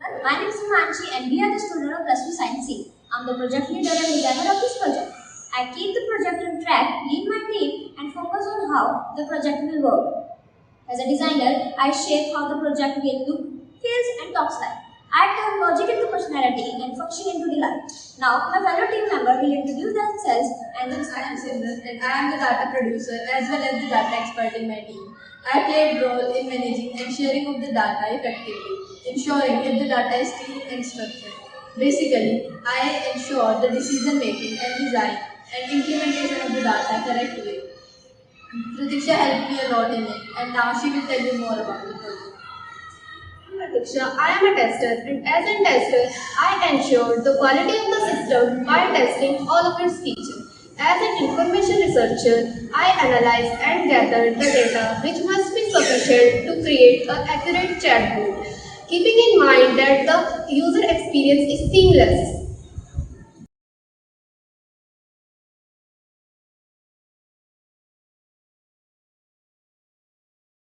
My name is Himanshi and we are the students of Class Science C. I'm the project leader and designer of this project. I keep the project on track, lead my team and focus on how the project will work. As a designer, I shape how the project will look, feels and talks like. I turn logic into personality and function into delight. Now, my fellow team member will introduce themselves and then I am Simran and I am the data producer as well as the data expert in my team. I play a role in managing and sharing of the data effectively, ensuring that the data is clean and structured. Basically, I ensure the decision making and design and implementation of the data correctly. Partiksha helped me a lot in it and now she will tell you more about the project. Partiksha, I am a tester and as a tester, I ensure the quality of the system while testing all of its features. As an information researcher, I analyze and gather the data which must be sufficient to create an accurate chatbot, keeping in mind that the user experience is seamless.